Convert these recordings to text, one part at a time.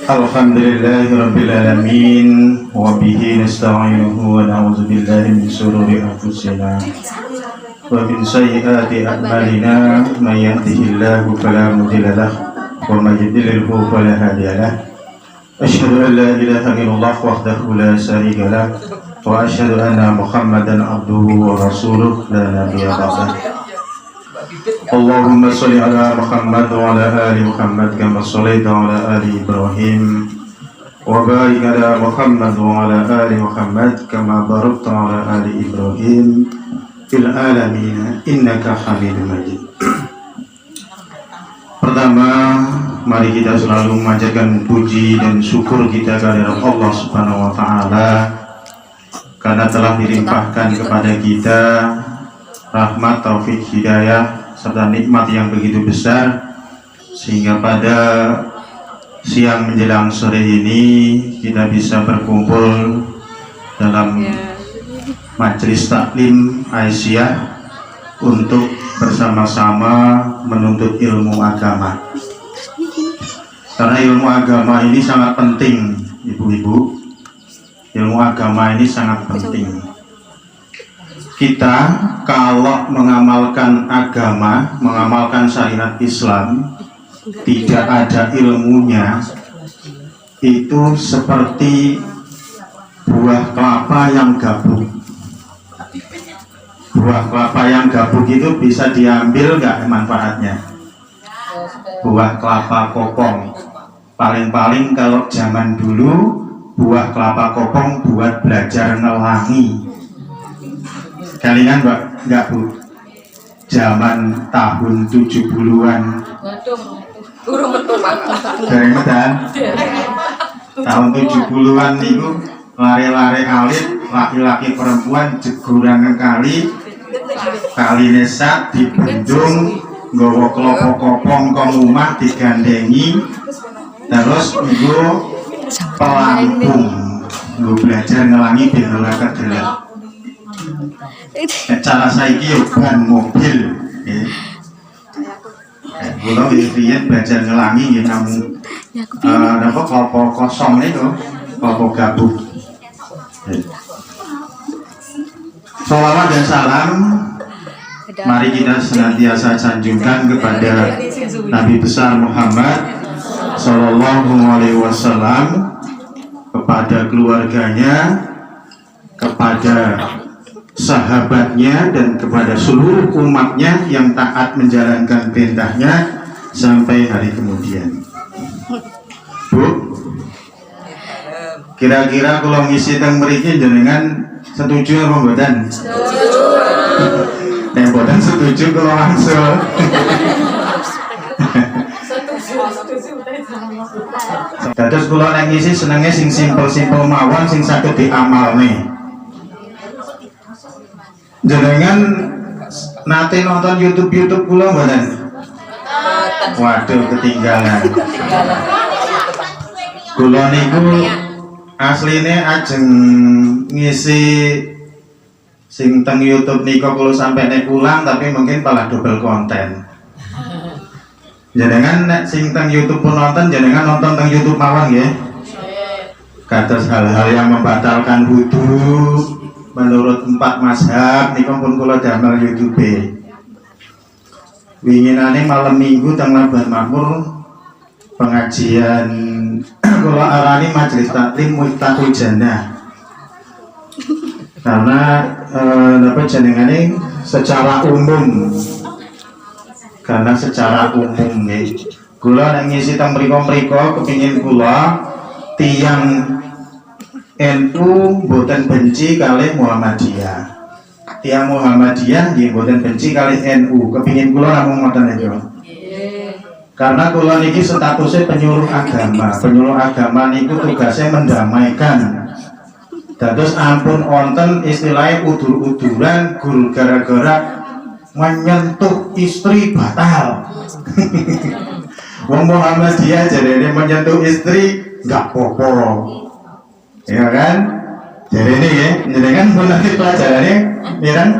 Alhamdulillahirabbil alamin wa bihi nasta'inuhu wa na'udzu billahi min shururi anfusina wa min sayyiati a'malina may yahdihillahu fala mudilla lahu wa may yudlilhu fala hadiya lahu. Asyhadu an la ilaha illallah wahdahu la syarika lahu wa asyhadu anna Muhammadan abduhu wa rasuluh la nabiyya ba'dahu. Allahumma sholli ala Muhammad wa ala ali Muhammad kama shallaita ala ali Ibrahim wa barik ala Muhammad wa ala ali Muhammad kama barakta ala ali Ibrahim fil alamin innaka Hamidum Majid. Pertama, mari kita selalu memanjatkan puji dan syukur kita kepada Allah Subhanahu wa taala karena telah dilimpahkan kepada kita rahmat, taufik, hidayah serta nikmat yang begitu besar sehingga pada siang menjelang sore ini kita bisa berkumpul dalam majelis taklim Aisyah untuk bersama-sama menuntut ilmu agama. Karena ilmu agama ini sangat penting, ibu-ibu. Ilmu agama ini sangat penting. Kita kalau mengamalkan agama, mengamalkan syariat Islam, tidak ada ilmunya, itu seperti buah kelapa yang gabuk. Buah kelapa yang gabuk itu bisa diambil nggak manfaatnya? Buah kelapa kopong, paling-paling kalau zaman dulu buah kelapa kopong buat belajar ngelangi. Kalian enggak Bu? Zaman tahun 70-an. Dari Medan. Tahun 70-an itu lari-lari alit, laki-laki perempuan jeguran kali nesat dibendung, nggawa klopo kopong ke rumah digandengi, terus nggo pelampung, nggo belajar ngelangi ben ora kedelok. Cara saiki yo ban mobil nggih. Kula riyen belajar ngelangi nggih namung napa klopo kosong niku, klopo gabuk. Shalawat dan salam mari kita senantiasa sanjungkan kepada Nabi besar Muhammad Sallallahu Alaihi Wasallam, kepada keluarganya, kepada sahabatnya, dan kepada seluruh umatnya yang taat menjalankan perintahnya sampai hari kemudian. Bu, kira-kira kalau ngisi teng mriki jenengan setuju apa mboten? Setuju. Nek mboten setuju kalau langsung. Dados kula nek ngisi senenge sing simpel-simpel mawon sing saged diamalne. Jenengan nate nonton YouTube kula mboten? Waduh, ketinggalan. Kula niku asline ajeng ngisi sing teng YouTube niku kula sampai nek ulang tapi mungkin malah double konten. Jenengan nek sing teng YouTube pun nonton, jenengan nonton teng YouTube mawon nggih. Kados hal-hal yang membatalkan wudu menurut 4 mazhab niku pun kula damel YouTube. Winginane malam Minggu teng Labuhan Makmur pengajian kula arani majelis taklim Miftahul Jannah. Karena napa jenengane secara umum. Karena secara umum nih, kula nek ngisi teng mriko-mriko kepingin kula tiyang NU mboten benci kalih Muhammadiyah. Tiyang Muhammadiyah nggih mboten benci kalih NU. Kepingin kula namung ngoten niku. Karena kula niki statusnya penyuluh agama. Penyuluh agama niku tugasnya mendamaikan. Dados ampun wonten istilahnya udur-uduran gul gara-gara menyentuh istri batal. Wong Muhammadiyah jarene menyentuh istri enggak apa-apa. Ya kan? Jarene ya, jenengan pun nanti pelajarannya mirang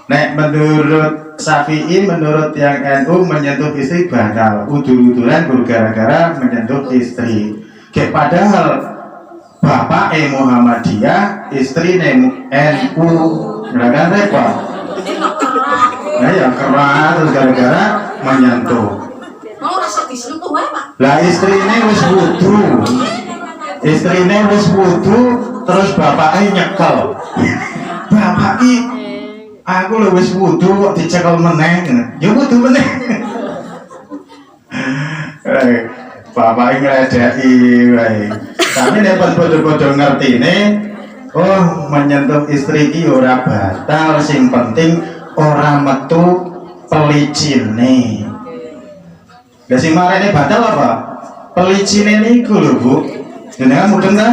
Nek menurut Syafi'i, menurut yang NU menyentuh istri batal. Udur-uduran gara-gara menyentuh istri. Kayak padahal bapak Muhammadiyah, istri NU. Nah kan repot. Nah ya keras terus gara-gara menyentuh. Lah istri ini wis wudu. Istri ini wis wudu terus bapaknya nyekel. Bapak aku lho wis wudu kok dicekel meneh. Ya wudu meneh. Bapake ngledeki wae. Tapi nek padha-padha ngertine, oh menyentuh istri iki ora batal, sing penting ora metu pelicine. Lah sing marane batal apa? Pelicine niku lho, Bu. Jenengan mudeng ta?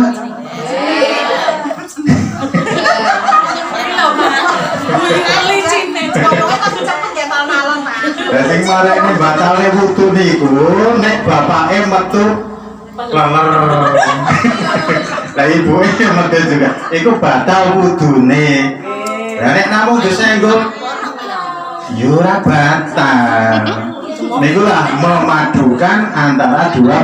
Sing marane batale wudu niku nek bapake metu leler. Lah ibuke metu juga. Iku batal wudune. Lah nek namung disenggol yo ora batal. Niku lah memadukan antara dua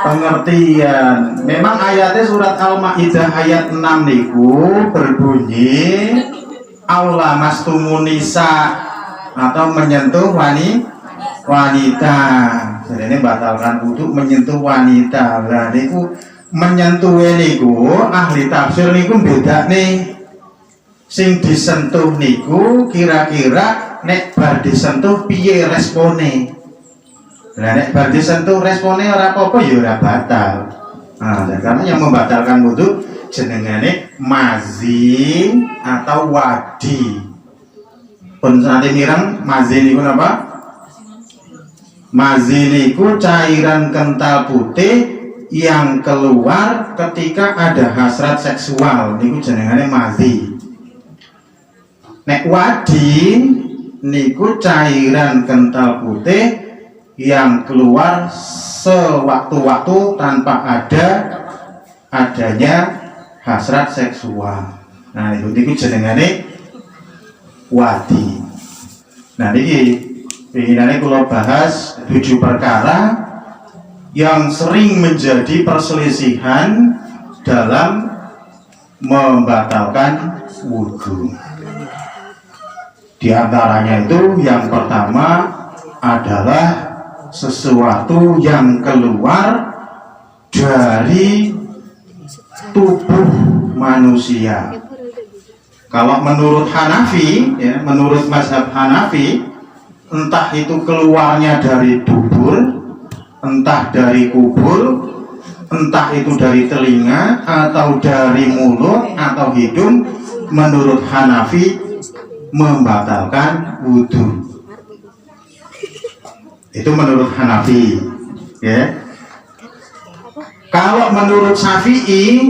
pengertian. Memang ayatnya surat Al-Maidah ayat 6 niku berbunyi aula mastumun nisa atau menyentuh wanita. Jadi ini batalkan wudu menyentuh wanita. Lah niku menyentuh niku ahli tafsir niku beda nih. Sing disentuh niku kira-kira nek bar disentuh piye respone. Lah nek bar disentuh respone ora apa-apa ya ora batal. Nah, karena yang membatalkan wudu jenengane mazi atau wadi. Pun nanti mirang mazi niku napa? Mazi niku cairan kental putih yang keluar ketika ada hasrat seksual. Niku jenengane mazi. Nek wadi niku cairan kental putih yang keluar sewaktu-waktu tanpa adanya hasrat seksual. Nah itu niku jenengane wadi. Nah niki pinginane kula bahas 7 perkara yang sering menjadi perselisihan dalam membatalkan wudu. Di antaranya itu yang pertama adalah sesuatu yang keluar dari tubuh manusia. Kalau menurut Hanafi, ya, menurut mazhab Hanafi, entah itu keluarnya dari dubur, entah dari kubur, entah itu dari telinga, atau dari mulut, atau hidung, menurut Hanafi membatalkan wudu. Itu menurut Hanafi, ya. Kalau menurut Syafi'i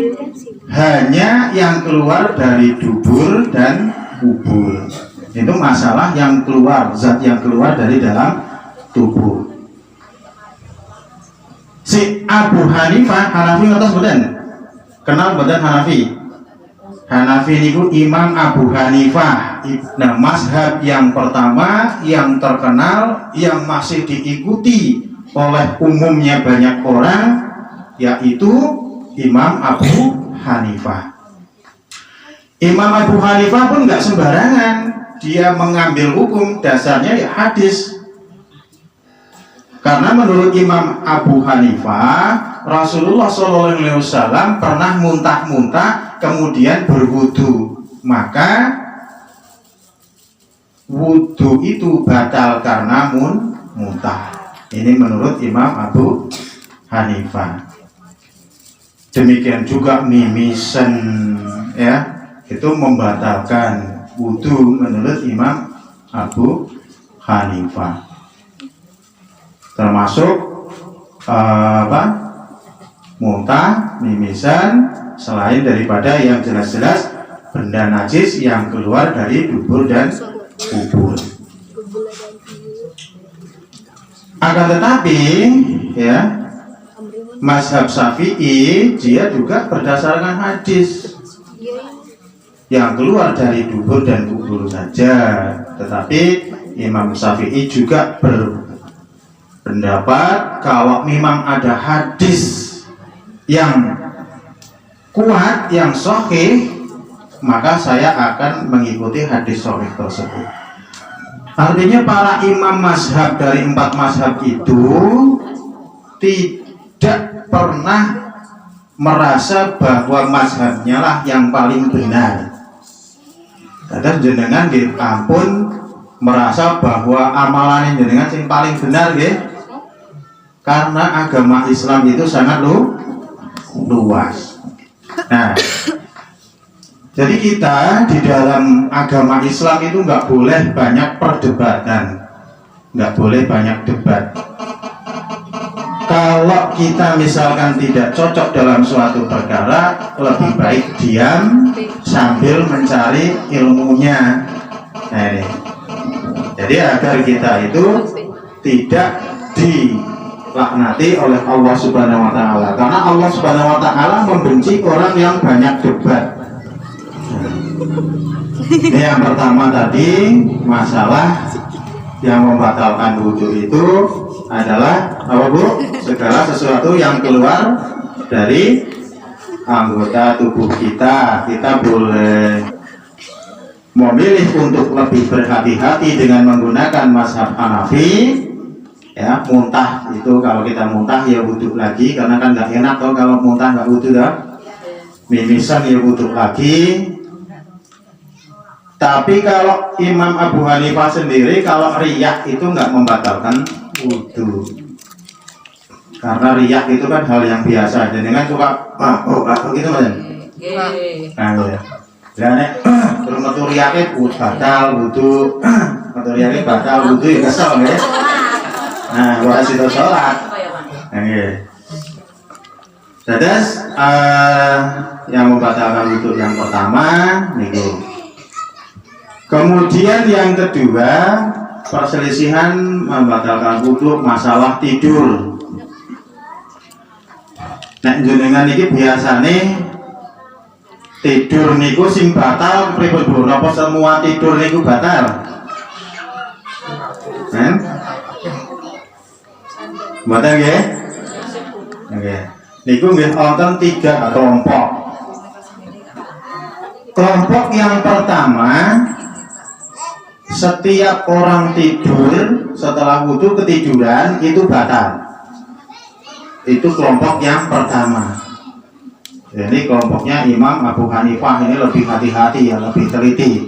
hanya yang keluar dari dubur dan kubur. Itu masalah yang keluar, zat yang keluar dari dalam tubuh. Si Abu Hanifah, Hanafi ngertos mboten? Kenal mboten Hanafi? Hanafi niku Imam Abu Hanifah. Nah, mazhab yang pertama yang terkenal yang masih diikuti oleh umumnya banyak orang yaitu Imam Abu Hanifah. Imam Abu Hanifah pun nggak sembarangan, dia mengambil hukum dasarnya ya hadis. Karena menurut Imam Abu Hanifah, Rasulullah SAW pernah muntah-muntah kemudian berwudu, maka wudu itu batal karena muntah. Ini menurut Imam Abu Hanifah. Demikian juga mimisan, ya, itu membatalkan wudu menurut Imam Abu Hanifah. Termasuk muntah, mimisan, selain daripada yang jelas-jelas benda najis yang keluar dari dubur dan kubur. Akan tetapi, ya, mazhab Syafi'i dia juga berdasarkan hadis yang keluar dari dubur dan kubur saja, tetapi Imam Syafi'i juga berpendapat kalau memang ada hadis yang kuat, yang sahih, maka saya akan mengikuti hadis sahih tersebut. Artinya para imam mazhab dari 4 mazhab itu tidak pernah merasa bahwa mazhabnya lah yang paling benar. Kadang jenengan nggih ampun merasa bahwa amalan jenengan yang paling benar nggih. Karena agama Islam itu sangat luas. Nah, jadi kita di dalam agama Islam itu nggak boleh banyak perdebatan, nggak boleh banyak debat. Kalau kita misalkan tidak cocok dalam suatu perkara, lebih baik diam sambil mencari ilmunya. Nah, ini. Jadi agar kita itu tidak dilaknati oleh Allah Subhanahu wa Ta'ala, karena Allah Subhanahu wa Ta'ala membenci orang yang banyak debat. Ini yang pertama tadi, masalah yang membatalkan wudhu itu adalah apa Bu? Segala sesuatu yang keluar dari anggota tubuh kita. Kita boleh memilih untuk lebih berhati-hati dengan menggunakan mazhab Hanafi. Ya, muntah itu kalau kita muntah ya wudhu lagi, karena kan nggak enak toh kalau muntah nggak wudhu dah. Mimisan ya wudhu lagi. Tapi kalau Imam Abu Hanifah sendiri, kalau riyak itu nggak membatalkan wudhu, karena riyak itu kan hal yang biasa. Jangan suka gitu mas. Nah ya, jadi terus metu riyaknya batal wudhu, metu riyaknya batal wudhu ya kesel ya. Nah, waras itu sholat. Nah ya. Terus yang membatalkan wudhu yang pertama nih. Kemudian yang kedua, perselisihan membatalkan wudhu masalah tidur. Nah, jenengan ini biasanya tidur niku sing batal pripun Bu? Napa semua tidur niku batal? Batal nggih? Nggih. Niku nggih wonten 3 kelompok. Kelompok yang pertama, setiap orang tidur setelah wudhu ketiduran itu batal. Itu kelompok yang pertama. Ini kelompoknya Imam Abu Hanifah, ini lebih hati-hati ya, lebih teliti.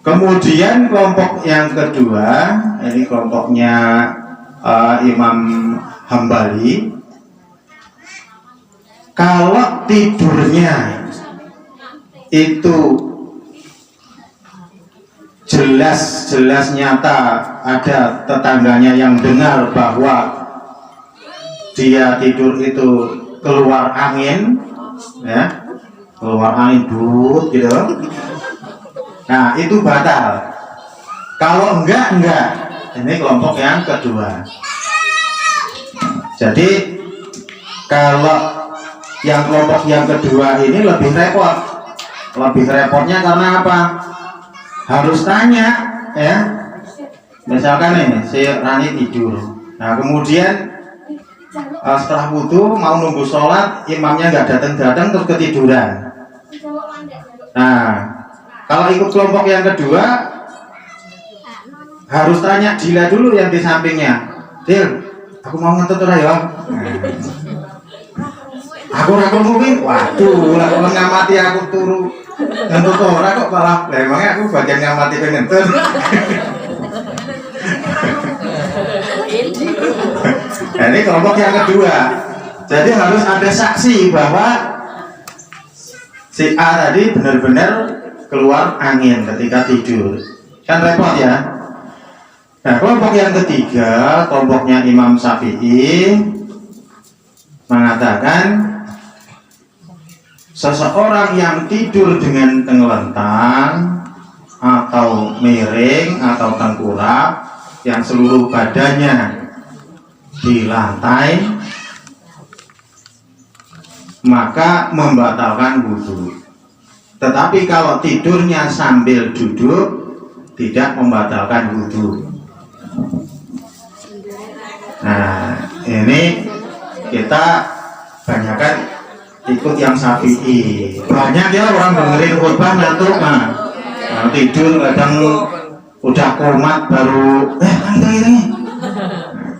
Kemudian kelompok yang kedua, ini kelompoknya Imam Hambali. Kalau tidurnya itu jelas nyata, ada tetangganya yang dengar bahwa dia tidur itu keluar angin, ya, keluar angin dut gitu. Nah itu batal. Kalau enggak. Ini kelompok yang kedua. Jadi kalau yang kelompok yang kedua ini lebih repot. Lebih repotnya karena apa? Harus tanya, ya. Misalkan nih, si Rani tidur. Nah, kemudian setelah wudhu mau nunggu sholat, imamnya nggak datang terus ketiduran. Nah, kalau ikut kelompok yang kedua, harus tanya Dila dulu yang di sampingnya. Dil, aku mau ngentut ora ya? Aku mungkin, waduh, aku mengamati aku turu. Ngentut ora kok malah, emangnya aku bagian ngamati ngentut. Nah, ini kelompok yang kedua. Jadi harus ada saksi bahwa si A tadi benar-benar keluar angin ketika tidur. Kan repot ya. Nah, kelompok yang ketiga, kelompoknya Imam Syafi'i mengatakan seseorang yang tidur dengan telentang atau miring atau tengkurap yang seluruh badannya di lantai, maka membatalkan wudhu. Tetapi kalau tidurnya sambil duduk tidak membatalkan wudhu. Nah, ini kita banyakkan ikut yang Syafi'i. Banyak ya orang dengerin khutbah ngantuk, nah tidur kadang udah komat baru ini.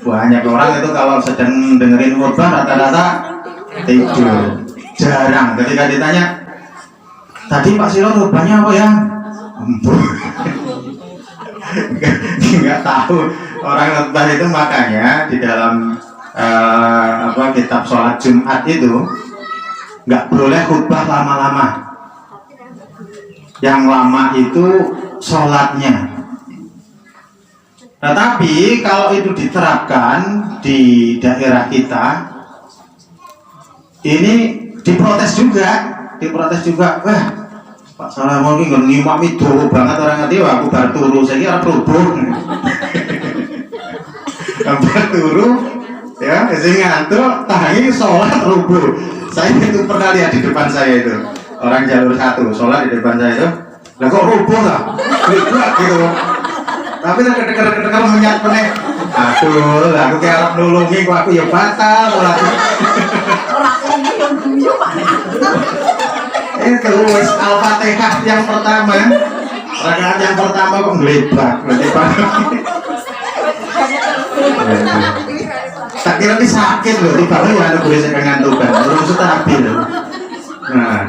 Banyak orang itu kalau sedang dengerin khutbah rata-rata tidur. Jarang ketika ditanya, tadi Pak Siro khutbahnya apa ya? Nggak tahu orang khutbah itu. Makanya di dalam kitab sholat Jumat itu nggak boleh khutbah lama-lama. Yang lama itu sholatnya. Tetapi kalau itu diterapkan di daerah kita, ini diprotes juga. Wah, Pak Salamon ini ngimami dulu banget orang ngerti. Wah, aku baru turu, saya kira perubuh. Baru turu, ya, saya ngantuk, tahangi sholat rubuh. Saya itu pernah lihat di depan saya itu orang jalur 1 sholat di depan saya itu. Lah kok rubuh lah? Gitu. Tapi kedeker menyat meneh. Aduh, lah aku kayak nulungi kok aku ya batal sholat. Itu wis Al-Fatihah yang pertama, rakaat yang pertama kok ngelebat, berarti Pak. Tak kira ini sakit loh, tiba-tiba ya ada boleh saya ngantukan, belum stabil. Nah,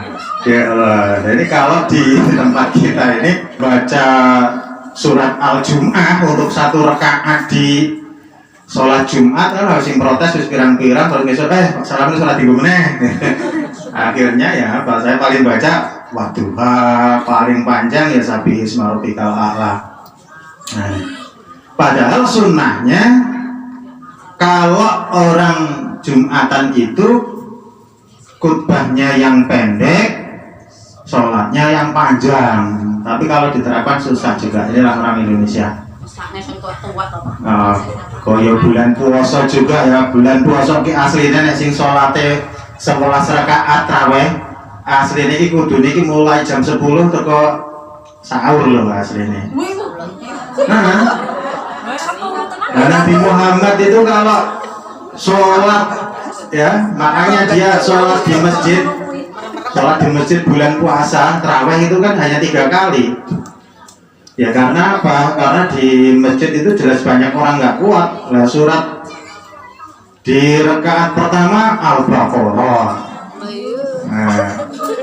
ya Allah. Jadi kalau di tempat kita ini baca surat Al-Jum'ah untuk 1 rakaat di sholat Jumat, kan harus protes terus pirang-pirang, kalau besok salam sholat di meneh. Akhirnya ya, saya paling baca Wadduha, paling panjang ya Sabbihi isma rabbikal a'la. Nah, padahal sunnahnya kalau orang Jumatan itu khutbahnya yang pendek, sholatnya yang panjang. Tapi kalau diterapkan susah juga. Inilah orang Indonesia. Koyo bulan puasa juga ya, bulan puasa ki aslinya nek sing salate 11 rakaat tarawih, aslinya iki kudune iki mulai jam 10 teko sahur lho aslinya. Nah, Nabi Muhammad itu kalau sholat ya, makanya dia sholat di masjid bulan puasa tarawih itu kan hanya 3 kali. Ya karena apa? Karena di masjid itu jelas banyak orang nggak kuat. Nah, surat di rakaat pertama Al-Baqarah, nah,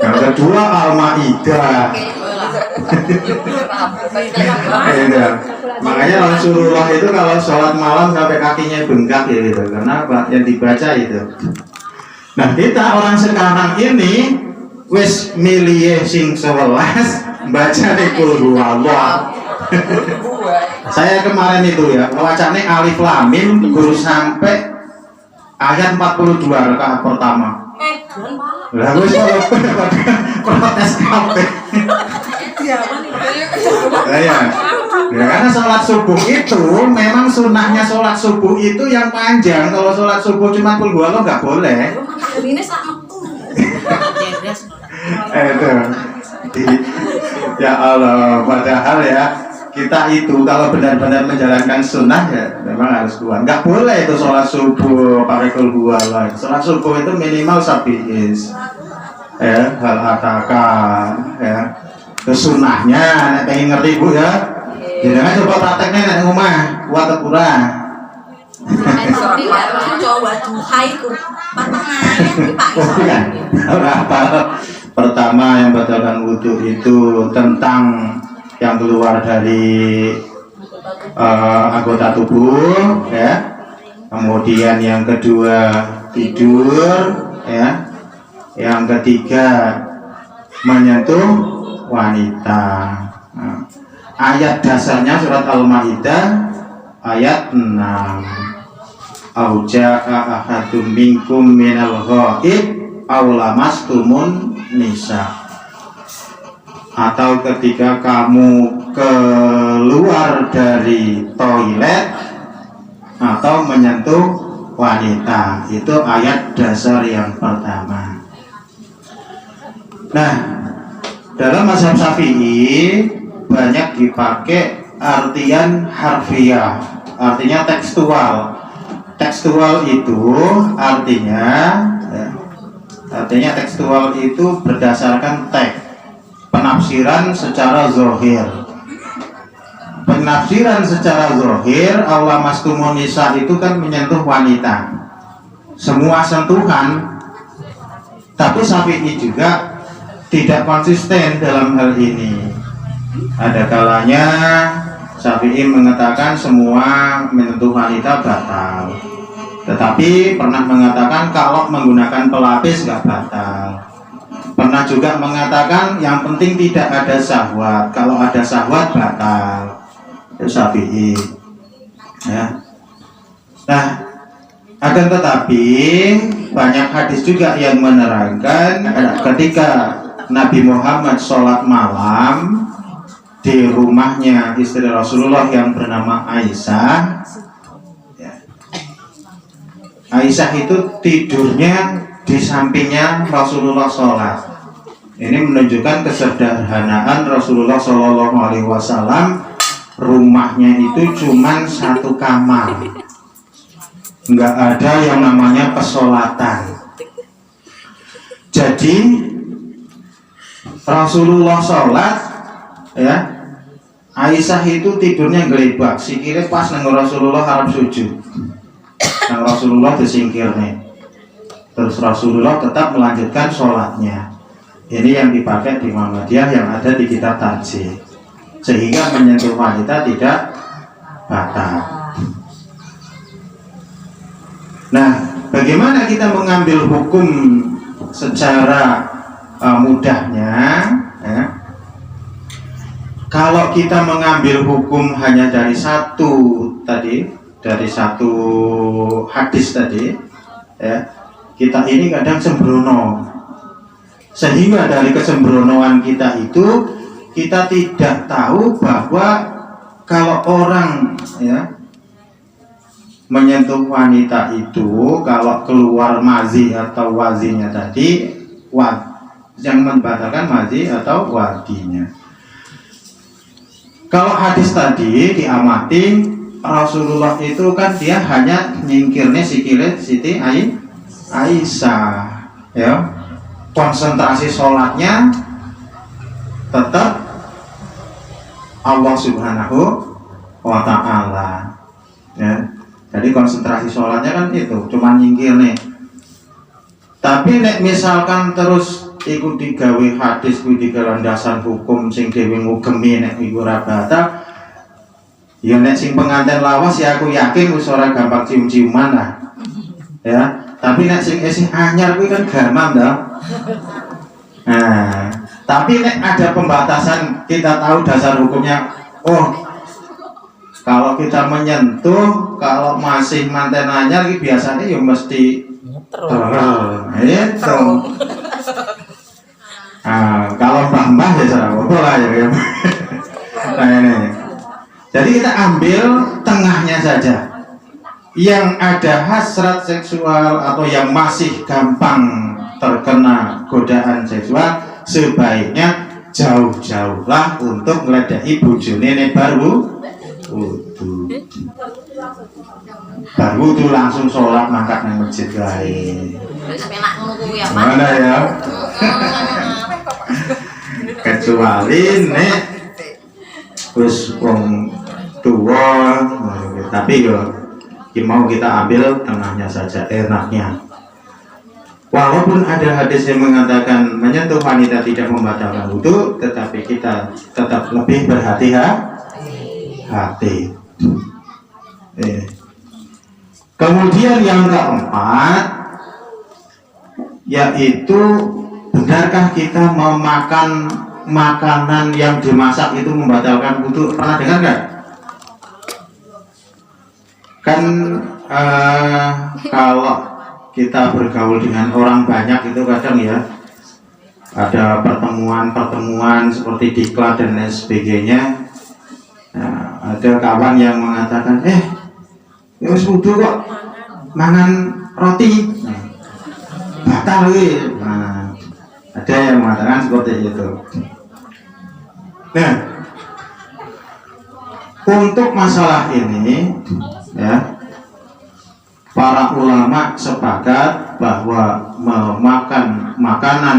yang kedua Al-Maidah. Makanya Rasulullah itu kalau sholat malam sampai kakinya bengkak ya gitu, karena apa? Yang dibaca itu. Nah, kita orang sekarang ini wis milih sing 11 baca Qul huwallah. Saya kemarin itu ya wacane alif lam mim guru sampai ayat 42 rakaat pertama. Lah wis protes kabeh. Ya, karena sholat subuh itu memang sunnahnya sholat subuh itu yang panjang. Kalau sholat subuh cuma Qul huwallah nggak boleh. Ya Allah, padahal ya kita itu kalau benar-benar menjalankan sunnah ya memang harus kuat. Nggak boleh itu sholat subuh pakai Qul huwallah. Sholat subuh itu minimal sabihis, ya hal ataka, ya. Sunnahnya, nek pengen ngerti bu ya, jangan coba prakteknya nek rumah, kuat atau kurang. Coba duhai ku, Pertama yang batalkan wudhu itu tentang yang keluar dari anggota tubuh, ya. Kemudian yang kedua tidur, ya. Yang ketiga menyentuh wanita. Nah, ayat dasarnya surat Al-Maidah ayat 6. Auja'a ahadum minkum minal ghaib aw lamastumun nisa. Atau ketika kamu keluar dari toilet atau menyentuh wanita. Itu ayat dasar yang pertama. Nah, dalam mazhab Syafi'i banyak dipakai artian harfiah, artinya tekstual. Tekstual itu artinya tekstual itu berdasarkan teks, penafsiran secara zahir. Penafsiran secara zahir, Allah mastumun nisa itu kan menyentuh wanita, semua sentuhan. Tapi Syafi'i juga tidak konsisten dalam hal ini. Ada kalanya Syafi'i mengatakan semua menyentuh wanita batal, tetapi pernah mengatakan kalau menggunakan pelapis nggak batal. Pernah juga mengatakan yang penting tidak ada syahwat, kalau ada syahwat batal. Itu Syafi'i ya. Nah, akan tetapi banyak hadis juga yang menerangkan ketika Nabi Muhammad sholat malam di rumahnya istri Rasulullah yang bernama Aisyah ya. Aisyah itu tidurnya di sampingnya Rasulullah sholat. Ini menunjukkan kesederhanaan Rasulullah Shallallahu Alaihi Wasallam. Rumahnya itu cuma satu kamar, nggak ada yang namanya pesolatan. Jadi Rasulullah sholat ya, Aisyah itu tidurnya gelebak, sikile pas nang Rasulullah harap sujud, nang Rasulullah disingkir nih. Terus Rasulullah tetap melanjutkan sholatnya. Ini yang dipakai di Muhammadiyah yang ada di kitab Tarjih, sehingga menyentuh wanita tidak batal. Nah, bagaimana kita mengambil hukum secara mudahnya ya? Kalau kita mengambil hukum hanya dari satu hadis tadi ya, kita ini kadang sembrono, sehingga dari kesembronoan kita itu kita tidak tahu bahwa kalau orang ya menyentuh wanita itu, kalau keluar mazi atau wazinya tadi, yang membatalkan mazi atau wadinya. Kalau hadis tadi diamati, Rasulullah itu kan dia hanya nyingkirnya sikile Siti Aisyah ya. Konsentrasi sholatnya tetap Allah Subhanahu wa Ta'ala ya. Jadi konsentrasi sholatnya kan itu cuma nyingkir nih. Tapi nek misalkan terus iku digawe hadis kuwi digawe landasan hukum sing dhewe ngugemi nek iku ora batal, ya nek sing pengantin lawas ya aku yakin wis ora gampang cium-ciuman lah ya. Tapi nek sing isih anyar kuwi kan gampang dah. Nah, tapi nek ada pembatasan, kita tahu dasar hukumnya. Oh, kalau kita menyentuh, kalau masih manten anyar biasanya ya mesti itu. Nah, kalau mbah-mbah ya salah lah ya. Nah, ini. Jadi kita ambil tengahnya saja. Yang ada hasrat seksual atau yang masih gampang terkena godaan seksual, sebaiknya jauh-jauhlah untuk ngeledaki bojone nek baru wudu langsung sholat mangkat nang masjid wae. Mana ya? Kecuali nek wis wong tua, tapi yo mau kita ambil tengahnya saja, enaknya. Walaupun ada hadis yang mengatakan menyentuh wanita tidak membatalkan wudu, tetapi kita tetap lebih berhati-hati. Kemudian yang keempat, yaitu benarkah kita memakan makanan yang dimasak itu membatalkan wudu? Pernah dengar nggak? Kan kalau kita bergaul dengan orang banyak itu kadang ya ada pertemuan seperti diklat dan lain sebagainya. Nah, ada kawan yang mengatakan ya wis wudu kok mangan roti batal. Nah, ada yang mengatakan seperti itu. Nah, untuk masalah ini ya, para ulama sepakat bahwa memakan makanan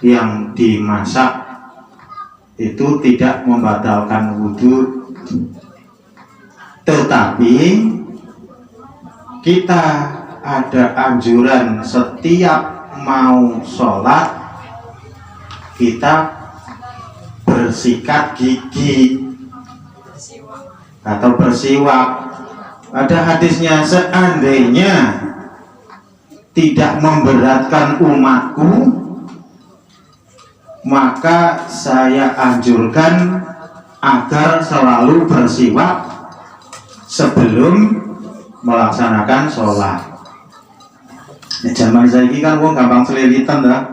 yang dimasak itu tidak membatalkan wudhu, tetapi kita ada anjuran setiap mau sholat kita bersikat gigi atau bersiwak. Ada hadisnya, seandainya tidak memberatkan umatku, maka saya anjurkan agar selalu bersiwak sebelum melaksanakan sholat. Zaman saiki kan wong gampang selilitan dah.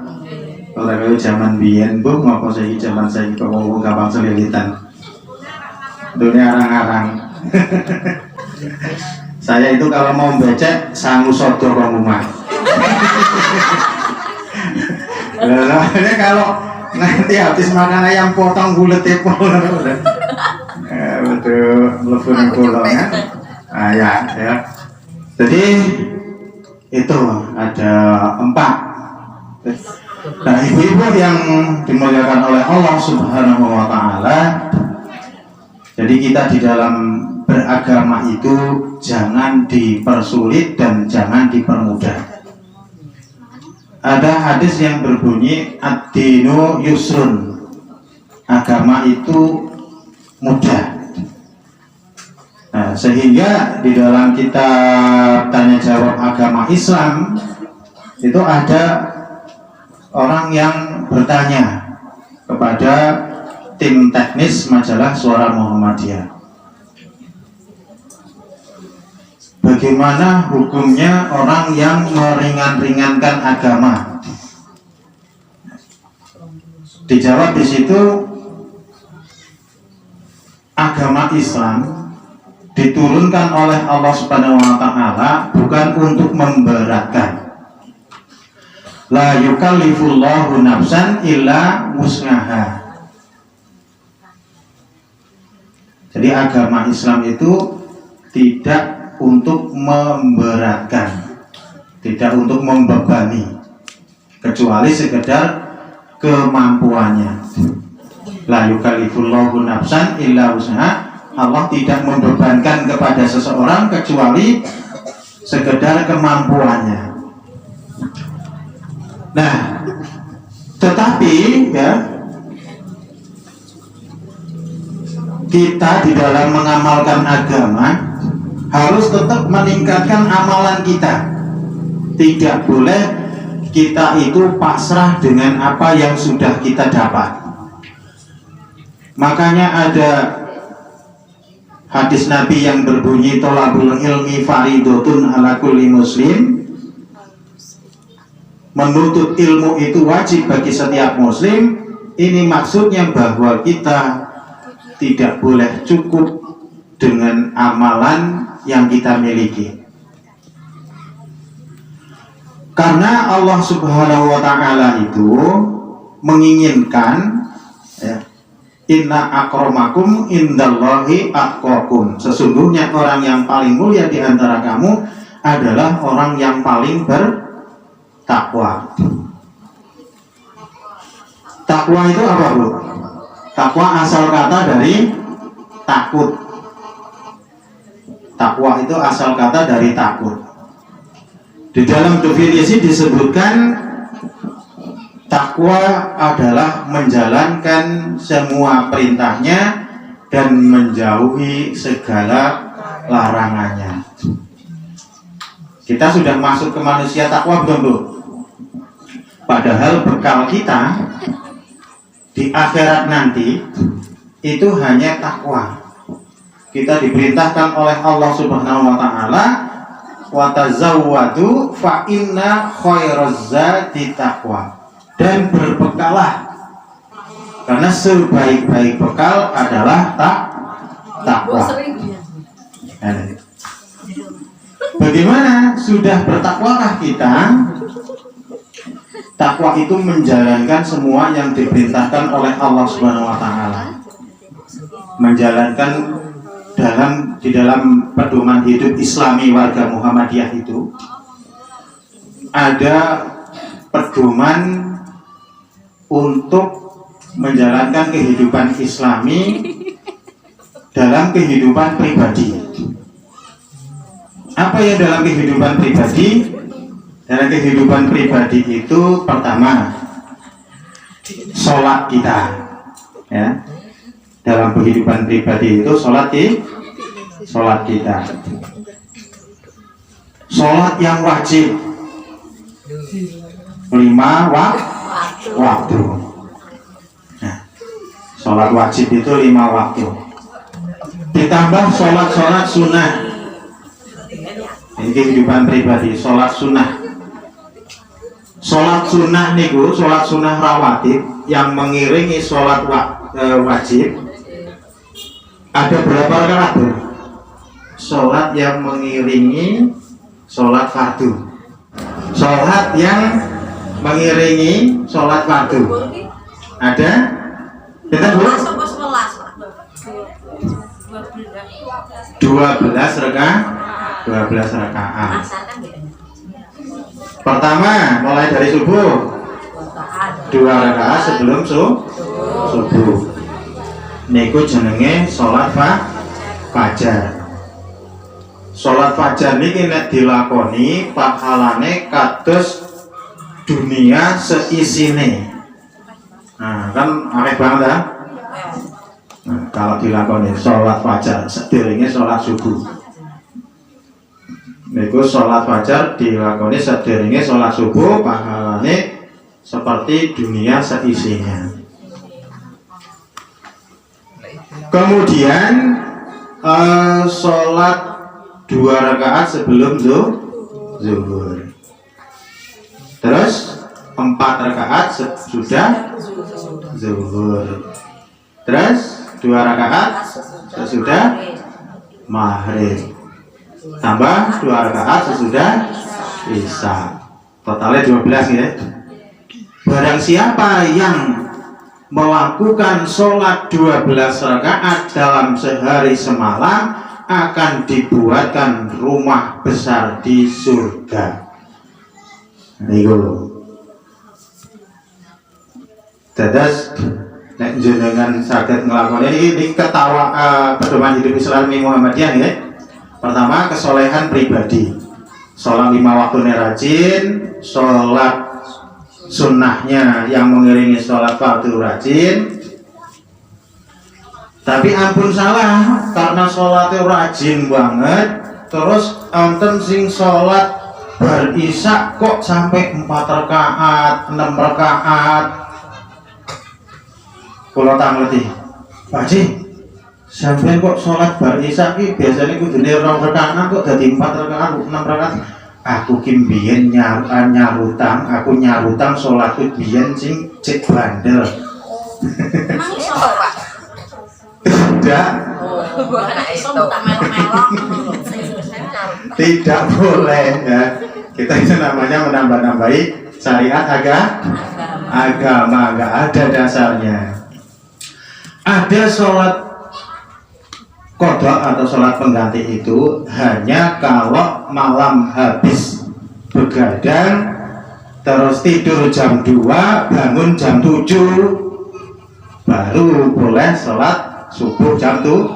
Ora kaya zaman biyen, Bu, ngapa saiki zaman saiki kok wong gampang selilitan. Dunia arang-arang. Saya itu kalau mau becek sangu sodo ke rumah. Lalu kalau nanti habis makan ayam potong bulet tepol, betul telepon pulang kan? Ya. Jadi itu ada 4. Nah, ibu-ibu yang dimuliakan oleh Allah Subhanahu wa Ta'ala, jadi kita di dalam beragama itu jangan dipersulit dan jangan dipermudah. Ada hadis yang berbunyi ad-dinu yusrun, agama itu mudah. Nah, sehingga di dalam kitab tanya jawab agama Islam itu ada orang yang bertanya kepada tim teknis majalah Suara Muhammadiyah, bagaimana hukumnya orang yang meringan-ringankan agama? Dijawab di situ, agama Islam diturunkan oleh Allah Subhanahu wa Ta'ala bukan untuk memberatkan. La yukallifullahu nafsan illa wus'aha. Jadi agama Islam itu tidak untuk memberatkan, tidak untuk membebani, kecuali sekedar kemampuannya. La yukallifullahu nafsan illa wus'aha. Allah tidak membebankan kepada seseorang kecuali sekedar kemampuannya. Nah, tetapi ya, kita di dalam mengamalkan agama harus tetap meningkatkan amalan kita. Tidak boleh kita itu pasrah dengan apa yang sudah kita dapat. Makanya ada hadis Nabi yang berbunyi tolabul ilmi faridotun ala kulli muslim. Menuntut ilmu itu wajib bagi setiap muslim. Ini maksudnya bahwa kita tidak boleh cukup dengan amalan yang kita miliki, karena Allah Subhanahu wa Ta'ala itu menginginkan ya, inna akramakum indallahi atqakum. Sesungguhnya orang yang paling mulia di antara kamu adalah orang yang paling bertakwa. Takwa itu apa, Bu? Takwa asal kata dari takut. Takwa itu asal kata dari takut. Di dalam definisi disebutkan takwa adalah menjalankan semua perintahnya dan menjauhi segala larangannya. Kita sudah masuk ke manusia takwa belum, Bu? Padahal bekal kita di akhirat nanti itu hanya takwa. Kita diperintahkan oleh Allah Subhanahu wa Ta'ala, wa tazawwadu fa inna khairaz zati taqwa. Dan berbekalah, karena sebaik-baik bekal adalah takwa. Bagaimana? Sudah bertakwakah kita? Takwa itu menjalankan semua yang diperintahkan oleh Allah Subhanahu wa taala. Menjalankan di dalam pedoman hidup Islami warga Muhammadiyah itu ada pedoman untuk menjalankan kehidupan Islami dalam kehidupan pribadi. Apa yang dalam kehidupan pribadi? Dalam kehidupan pribadi itu pertama sholat kita, ya. Dalam kehidupan pribadi itu sholat kita, sholat yang wajib 5 waktu. Nah, sholat wajib itu 5 waktu. Ditambah sholat sunnah. Ini kehidupan pribadi, sholat sunnah. Sholat sunnah niku, sholat sunnah rawatib yang mengiringi sholat wajib ada berapa rakaat? Sholat yang mengiringi sholat fardu. Sholat yang mengiringi sholat fardu ada? Kita Bu? 12 rakaat. Pertama mulai dari subuh 2 rakaat sebelum subuh. Niku jenenge sholat fajar. Sholat fajar niki nek dilakoni pahalane kados dunia seisine. Nah, kan akeh banget ya. Nah, kalau dilakoni sholat fajar sedherenge sholat subuh. Niku sholat fajar dilakoni sedherenge sholat subuh pahalane seperti dunia seisinya. Kemudian sholat 2 rakaat sebelum zuhur. Terus 4 rakaat sesudah zuhur. Terus 2 rakaat sesudah maghrib. Tambah 2 rakaat sesudah isya. Totalnya 12 ya. Barang siapa yang melakukan sholat 12 rakaat dalam sehari semalam akan dibuatkan rumah besar di surga. Niku. Dados nek jenengan saged nglakoni ini ketawa pedoman hidup Islami Muhammadiyah ya. Pertama, kesolehan pribadi. Sholat 5 waktu rajin, sholat sunnahnya yang mengiringi sholat fardu rajin. Tapi ampun salah, karena sholatnya rajin banget, terus enten sing sholat bar isya kok sampai 4 rakaat, 6 rakaat. Kula tangleti, Pak Haji, sampai kok sholat bar isya ki biasanya kudune 2 rakaat kok dadi 4 rakaat, 6 rakaat. Aku ki mbiyen aku nyarutang sholatku biyen sing cek bandel. Emang iso Pak? Tidak boleh ya. Kita itu namanya menambah-nambahi syariat agama, nggak ada dasarnya. Ada sholat kodok atau sholat pengganti itu hanya kalau malam habis begadang terus tidur jam 2 bangun jam 7 baru boleh sholat subuh jam 7.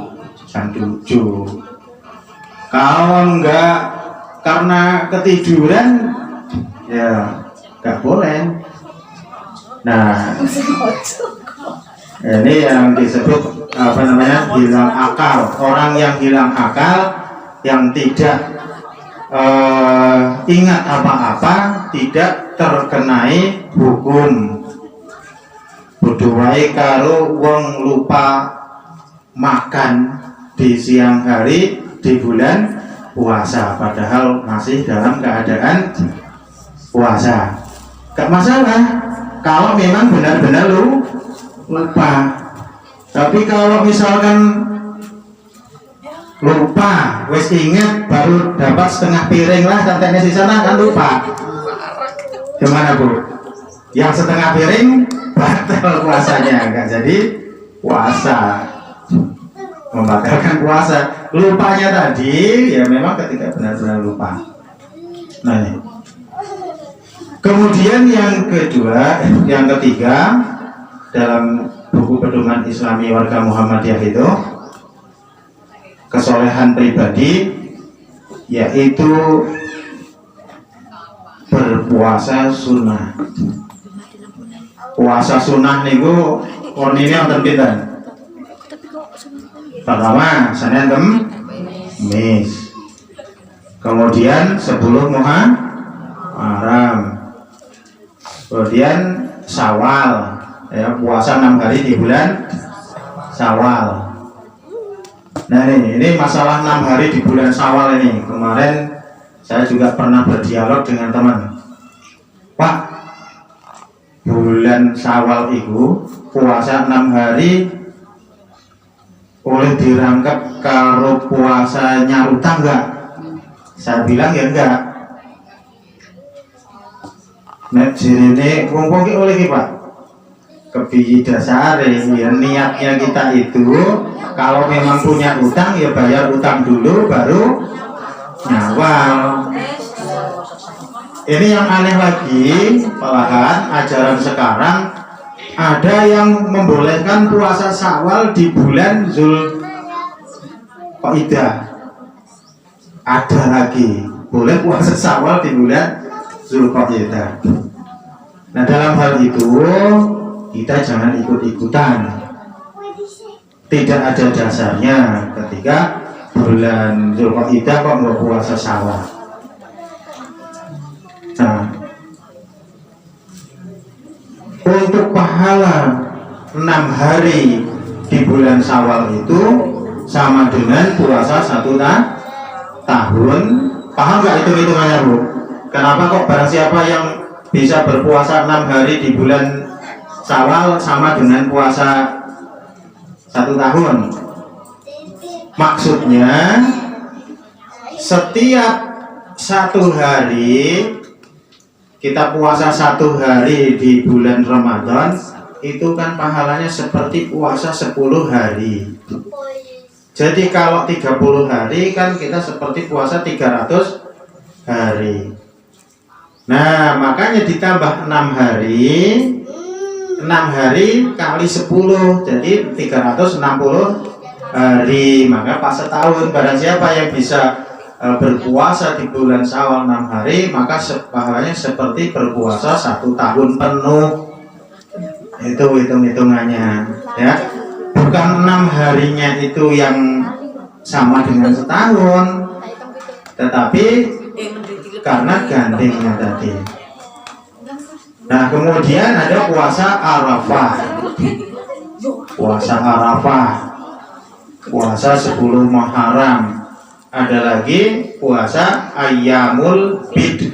Kalau enggak karena ketiduran ya enggak boleh. Nah, ini yang disebut hilang akal. Orang yang hilang akal, yang tidak ingat apa-apa, tidak terkenai hukum. Buduwai karo wong lupa makan di siang hari di bulan puasa, padahal masih dalam keadaan puasa. Gak masalah kalau memang benar-benar lupa. Tapi kalau misalkan lupa, wes ingat baru dapat setengah piring lah, katanya di sana kan lupa. Gimana Bu? yang setengah piring batal puasanya, nggak jadi puasa, membatalkan puasa. Lupanya tadi ya memang ketika benar-benar lupa. Nah ini. Kemudian yang ketiga dalam buku pedoman Islami warga Muhammadiyah itu kesolehan pribadi, yaitu berpuasa sunnah. Puasa sunnah niku warnine wonten pinten? Pertama Senin Kamis. Kemudian 10 Muharram. Kemudian Syawal, ya, puasa 6 hari di bulan Syawal. Nah ini masalah 6 hari di bulan Syawal ini. Kemarin saya juga pernah berdialog dengan teman. Pak, bulan Syawal itu puasa 6 hari boleh dirangkap kalau puasa nyarutang enggak? Saya bilang ya enggak. Nek jirine wong ki oleh ki Pak. Kepiye dasare ya niatnya kita itu kalau memang punya utang ya bayar utang dulu baru nyawal. Ini yang aneh lagi, malahan ajaran sekarang ada yang membolehkan puasa Syawal di bulan Zulqa'dah. Ada lagi boleh puasa Syawal di bulan Zulqa'dah. Nah dalam hal itu kita jangan ikut-ikutan. Tidak ada dasarnya ketika bulan Zulqa'dah kok mau puasa Syawal. Nah, untuk pahala 6 hari di bulan Syawal itu sama dengan puasa 1 tahun. Paham nggak hitung-hitungannya Bu? Kenapa kok barang siapa yang bisa berpuasa 6 hari di bulan Syawal sama dengan puasa 1 tahun? Maksudnya setiap 1 hari kita puasa 1 hari di bulan Ramadan itu kan pahalanya seperti puasa 10 hari. Jadi kalau 30 hari kan kita seperti puasa 300 hari. Nah makanya ditambah 6 hari, 6 hari kali 10 jadi 360 hari. Maka pas setahun barang siapa yang bisa berpuasa di bulan Syawal 6 hari maka pahalanya seperti berpuasa 1 tahun penuh. Itu hitung-hitungannya ya. Bukan 6 harinya itu yang sama dengan setahun, tetapi karena gandengnya tadi. Nah kemudian ada puasa Arafah. Puasa Arafah, puasa 10 Muharram. Ada lagi puasa Ayyamul Bid.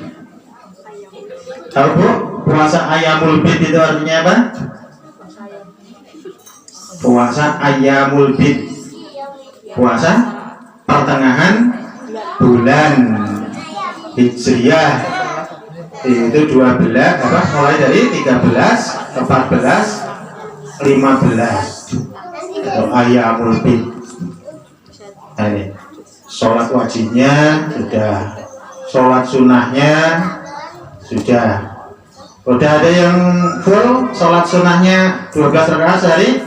Tahu Bu? Puasa Ayyamul Bid itu artinya apa? Puasa Ayyamul Bid, puasa pertengahan bulan Hijriah itu 12 apa? Mulai dari 13, 14, 15 atau Ayyamul Bid. Nah, ini sholat wajibnya sudah, sholat sunnahnya sudah. Udah ada yang full sholat sunnahnya 12 rakaat sehari?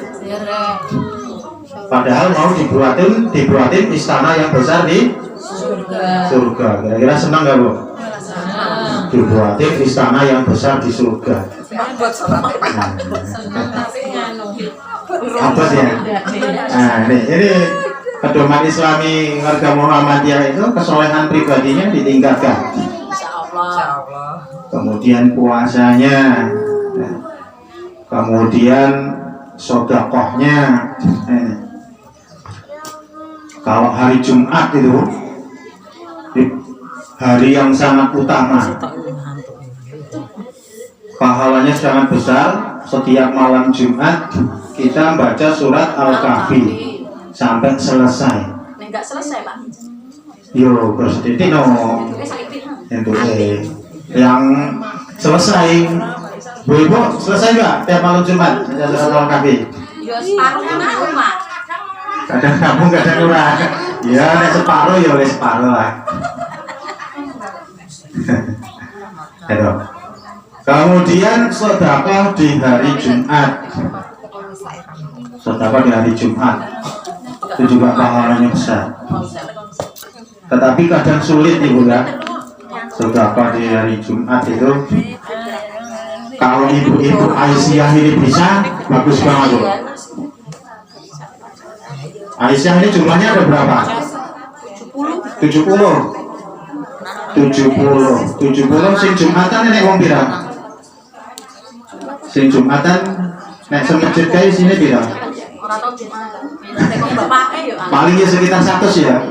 Padahal mau dibuatin istana yang besar di surga. Kira-kira senang nggak Bu? Dibuatin istana yang besar di surga. Apa sih ya? Nah ini pedoman Islami warga Muhammadiyah itu kesolehan pribadinya ditingkatkan. Kemudian puasanya, kemudian sedekahnya. Kalau hari Jumat itu hari yang sangat utama, pahalanya sangat besar. Setiap malam Jumat kita baca surat Al-Kahfi sampai selesai. Enggak selesai Pak. Yo bersedih no. Yang selesai Bu, selesai nggak tiap malam Jumat baca surat Al-Kahfi? Yo separuh mau, Mak. Kadang kamu kadang kurang. Ya, nek separuh ya oleh separuh lah. Itu. Kemudian sedekah di hari Jumat. Sedekah di hari Jumat itu juga pahalanya besar. Tetapi kadang sulit ibu ya. Sedekah di hari Jumat itu kalau ibu-ibu Aisyah ini bisa bagus banget bu. Aisyah ini jumlahnya ada berapa? 70 sing Jumatan nek wong pirang? Sing Jumatan nek semajid kae sini pirang? Ora tau Jumatan. Nek kok bapake yo Paling ya sekitar 100 ya.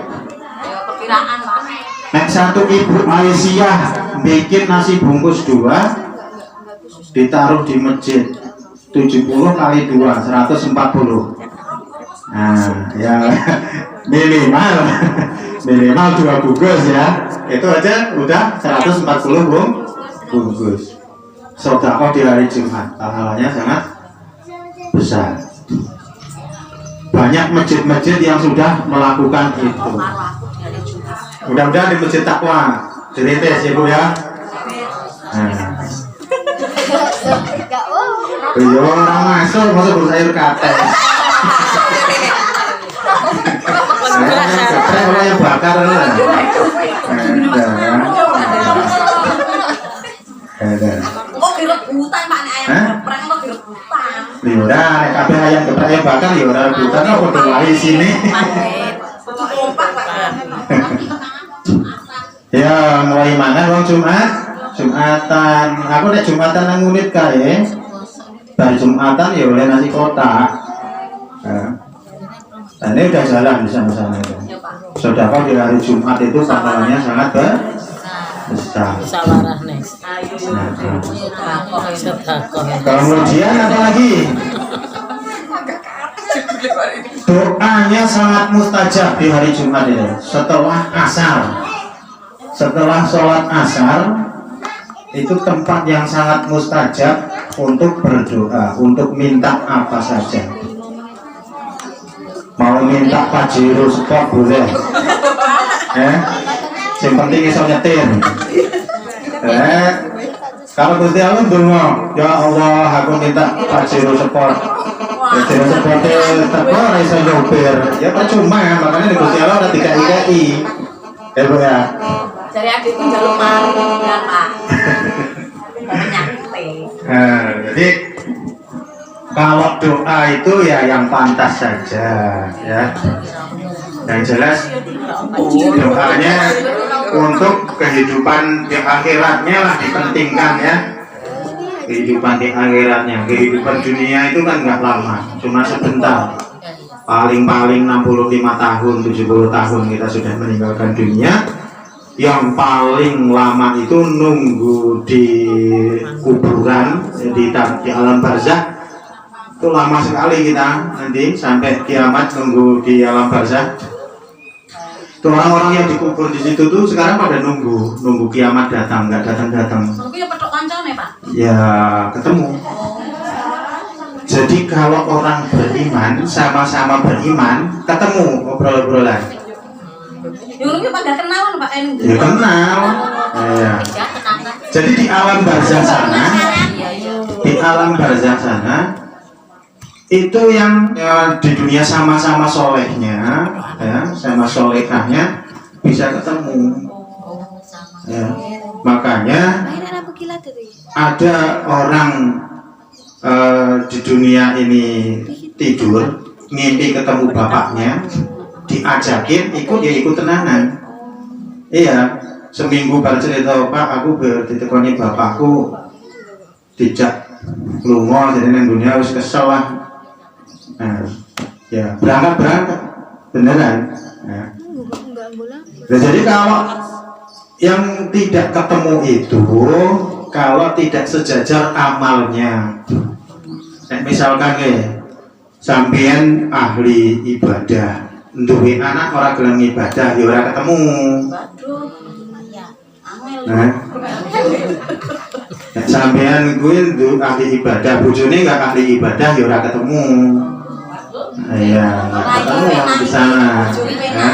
ya perkiraan, Pak. Nek satu ibu Aisyah bikin nasi bungkus 2 ditaruh di masjid 70 kali 2 140. Nah, ya minimal 2 bungkus ya. Itu aja udah 140 bungkus. Sedekah di hari Jumat pahalanya sangat besar. Banyak masjid-masjid yang sudah melakukan itu. Mudah-mudahan di masjid takwa dirintis ya bu ya. Iya orang masuk bersayur kate. Geprek orang yang bakar lah. Oh direbutan Pak nek ayam geprek kok direbutan. Liora nek kabeh ayam geprek yang bakar ya ora rebutan kok padha wae sini. Ya mulai mana wong Jumat? Jumatan. Aku nek Jumatan nang unit kae. Bar Jumatan ya oleh nasi kotak. Nah, ini udah jalan di sana-sana itu. Sedekah di hari Jumat itu pahalanya sangat besar. Kemudian apa lagi? Doanya sangat mustajab di hari Jumat itu. Setelah asar, setelah sholat asar itu tempat yang sangat mustajab untuk berdoa, untuk minta apa saja. Mau minta pajero sport boleh, yang penting iso nyetir. Kalau Gusti Allah ndonga, ya Allah aku minta pajero sport. Pajero sport teko ora iso nyopir, ya percuma makanya di Gusti Allah ada dikai-kai. Ya Bu ya. Jadi adikku njaluk marung ya Pak. Jadi kalau doa itu ya yang pantas saja ya. Yang jelas doanya untuk kehidupan di akhiratnya lah dipentingkan ya. Kehidupan di akhiratnya, kehidupan dunia itu kan nggak lama, cuma sebentar. Paling-paling 65 tahun, 70 tahun kita sudah meninggalkan dunia. Yang paling lama itu nunggu di kuburan, di alam barzakh. Itu lama sekali kita nanti sampai kiamat nunggu di alam barzakh. Itu orang-orang yang dikubur di situ tuh sekarang pada nunggu kiamat datang, nggak datang. Tapi ya petok kancane Pak. Ya ketemu. Jadi kalau orang beriman sama-sama beriman ketemu ngobrol-ngobrolan. Yang pada kenalan Pak Enu. Ya kenal. Ya. Jadi di alam barzakh sana, itu yang ya, di dunia sama-sama solehnya, ya, sama solehahnya bisa ketemu. Ya. Makanya ada orang di dunia ini tidur, ngimpi ketemu bapaknya, diajakin ikut ya ikut tenanan. Iya, seminggu baru cerita Pak, aku ditekoni bapakku dijak lunga jadi nang dunia wis kesel lah. Nah, ya berangkat beneran. Nah. Jadi kalau yang tidak ketemu itu, kalau tidak sejajar amalnya, misalkan sampean ahli ibadah, duwe anak orang gelem ibadah, ya ora ketemu. Waduh, ya, angel Nah, sampean kuwi ahli ibadah, bojone enggak ahli ibadah ya ora ketemu. Iya, nggak ketemu di sana. Ya.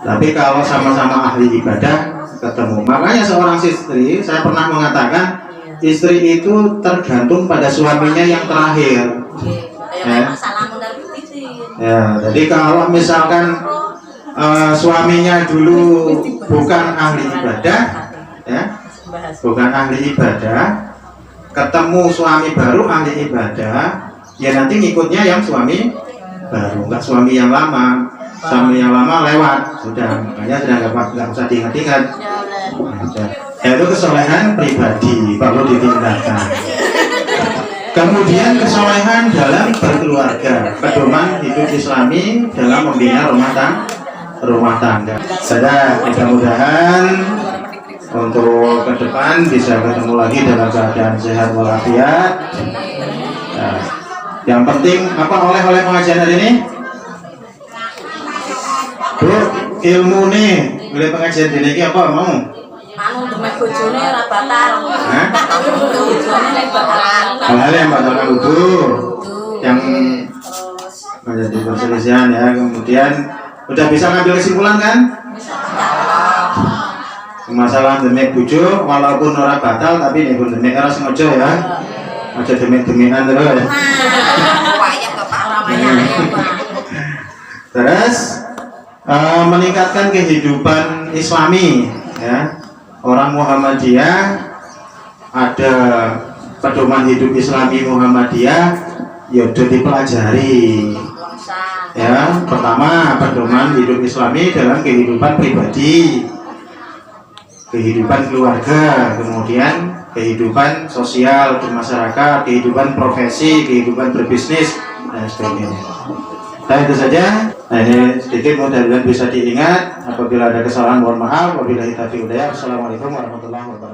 Tapi kalau sama-sama ahli ibadah ketemu. Makanya seorang istri, saya pernah mengatakan istri itu tergantung pada suaminya yang terakhir. Ya, jadi kalau misalkan suaminya dulu bukan ahli ibadah, ya, bukan ahli ibadah, ketemu suami baru ahli ibadah, ya nanti ngikutnya yang suami baru, nggak suami yang lama. Suami yang lama lewat, sudah, makanya sudah nggak usah diingat-ingat. Itu kesolehan pribadi perlu ditingkatkan. Kemudian kesolehan dalam berkeluarga, pedoman hidup Islami dalam membina rumah tangga. Saya mudah-mudahan untuk ke depan bisa ketemu lagi dalam keadaan sehat walafiat. Nah, yang penting apa oleh-oleh pengajian hari ini? Bu, ilmu nih, boleh pengajian ini apa mau? Anu demek bojone ora batal. Hah? Bojone nek batalan. Hal-hal yang batalkan wudhu, yang menjadi perselisihan ya. Kemudian udah bisa ngambil kesimpulan kan? Masalah demek bojo walaupun ora batal tapi nek demek ora sengaja ya. Aja demek-demekan terus. Terus meningkatkan kehidupan Islami ya. Orang Muhammadiyah ada pedoman hidup Islami Muhammadiyah ya udah dipelajari ya. Pertama, pedoman hidup Islami dalam kehidupan pribadi, kehidupan keluarga, kemudian kehidupan sosial bermasyarakat, kehidupan profesi, kehidupan berbisnis dan sebagainya. Nah itu saja. Nah ini sedikit mudah-mudahan bisa diingat. Apabila ada kesalahan mohon maaf. Wabillahi taufiq wal hidayah. Assalamualaikum warahmatullahi wabarakatuh.